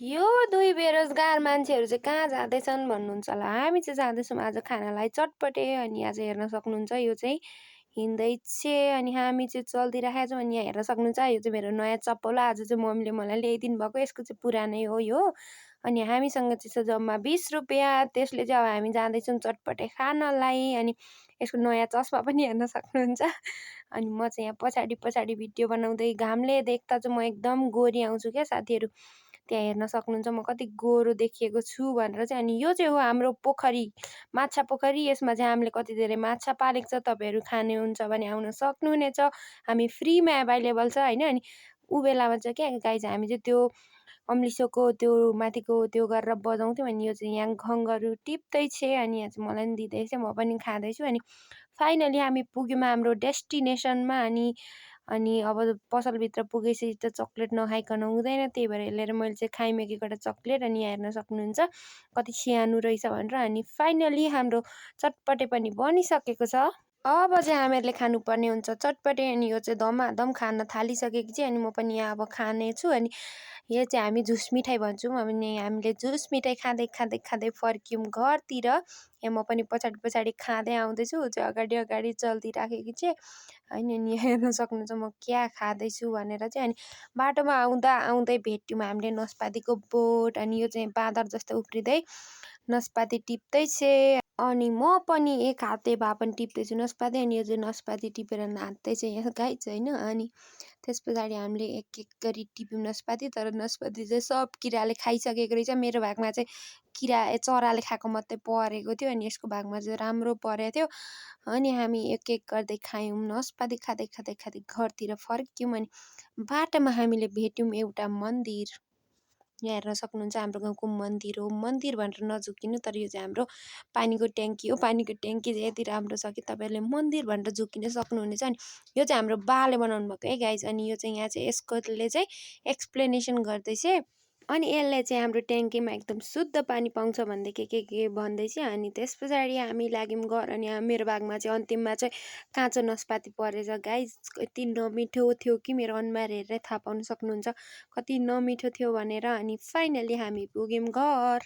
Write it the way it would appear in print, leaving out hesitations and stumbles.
यो दुई बेरोजगार मान्छेहरू चाहिँ कहाँ जाँदैछन् भन्नुहुन्छ होला। हामी चाहिँ जाँदैछौँ आज खानालाई चटपटे अनि आज हेर्न सक्नुहुन्छ यो चाहिँ हिँड्दैछ अनि हामी चाहिँ चल्दिराखेका छौँ अनि यहाँ हेर्न सक्नुहुन्छ यो चाहिँ मेरो नयाँ चप्पल हो। आज चाहिँ मम्मीले मलाई ल्याइदिनु भएको यसको चाहिँ पुरानै हो यो। अनि हामीसँग चाहिँ छ जम्मा 20 रुपियाँ त्यसले चाहिँ अब हामी जाँदैछौँ चटपटे खानलाई अनि यसको नयाँ चस्मा पनि हेर्न सक्नुहुन्छ। अनि म चाहिँ यहाँ पछाडि पछाडि भिडियो बनाउँदै घामले देख्दा चाहिँ म एकदम गोरी आउँछु क्या साथीहरू। त्यहाँ हेर्न सक्नुहुन्छ म कति गोरो देखिएको छु भनेर चाहिँ। अनि यो चाहिँ हो हाम्रो पोखरी, माछा पोखरी। यसमा चाहिँ हामीले कति धेरै माछा पालेको छ। तपाईँहरू खाने हुन्छ भने आउन सक्नुहुनेछ। हामी फ्रीमा एभाइलेबल छ होइन। अनि ऊ बेलामा चाहिँ क्या गाइज हामी चाहिँ त्यो अम्लिसोको त्यो माथिको त्यो गरेर बजाउँथ्यौँ। अनि यो चाहिँ यहाँ घङ्गहरू टिप्दैछ अनि यहाँ चाहिँ मलाई पनि दिँदैछ म पनि खाँदैछु। अनि फाइनली हामी पुग्यौँ हाम्रो डेस्टिनेसनमा। अनि अनि अब पसलभित्र पुगेपछि त चक्लेट नखाइकन हुँदैन। त्यही भएर लिएर मैले चाहिँ खाइँ एक एकवटा चक्लेट। अनि यहाँ हेर्न सक्नुहुन्छ कति सानो रहेछ भनेर। अनि फाइनली हाम्रो चटपटे पनि बनिसकेको छ। अब चाहिँ हामीहरूले खानुपर्ने हुन्छ चटपटे। अनि यो चाहिँ धमाधम खान थालिसकेको चाहिँ अनि म पनि यहाँ अब खानेछु। अनि यो चाहिँ हामी झुस मिठाई भन्छौँ। अनि हामीले झुस मिठाई खाँदै खाँदै खाँदै फर्क्यौँ घरतिर। यहाँ म पनि पछाडि पछाडि खाँदै आउँदैछु ऊ चाहिँ अगाडि अगाडि चल्दिराखेको चाहिँ होइन। अनि हेर्न सक्नुहुन्छ म क्या खाँदैछु भनेर चाहिँ। अनि बाटोमा आउँदा आउँदै भेट्यौँ हामीले नास्पातीको बोट। अनि यो चाहिँ बाँदर जस्तो उफ्रिँदै नास्पाती टिप्दैछ। अनि म पनि एक हाते भए पनि टिप्दैछु नास्पाती। अनि यो चाहिँ नास्पाती टिपेर नाच्दैछ यहाँ गाइज होइन। अनि त्यस पछाडि हामीले एक एक गरी टिप्यौँ नास्पाती। तर नास्पाती चाहिँ सब किराले खाइसकेको रहेछ। मेरो भागमा चाहिँ चराले खाएको मात्रै परेको थियो। अनि यसको भागमा चाहिँ राम्रो परेको थियो। अनि हामी एक एक गर्दै खायौँ नास्पाती खाँदै खाँदै खाँदै घरतिर फर्क्यौँ। अनि बाटोमा हामीले भेट्यौँ एउटा मन्दिर। यहाँ हेर्न सक्नुहुन्छ हाम्रो गाउँको मन्दिर हो। मन्दिर भनेर नझुकिनु तर यो चाहिँ हाम्रो पानीको ट्याङ्की हो। पानीको ट्याङ्की चाहिँ यति राम्रो छ कि तपाईँहरूले मन्दिर भनेर झुकिन सक्नुहुनेछ। अनि यो चाहिँ हाम्रो बाले बनाउनु भएको है गाइज। अनि यो चाहिँ यहाँ चाहिँ यसकोले चाहिँ एक्सप्लेनेसन गर्दैछ। अनि यसले चाहिँ हाम्रो ट्याङ्कीमा एकदम शुद्ध पानी पाउँछ भन्दै के भन्दैछ। अनि त्यस पछाडि हामी लाग्यौँ घर। अनि मेरो भागमा चाहिँ अन्तिममा चाहिँ काँचो नास्पाती परेछ गाइज। यति नमिठो थियो कि मेरो अनुहार हेरेर थाहा पाउन सक्नुहुन्छ कति नमिठो थियो भनेर। अनि फाइनली हामी पुग्यौँ घर।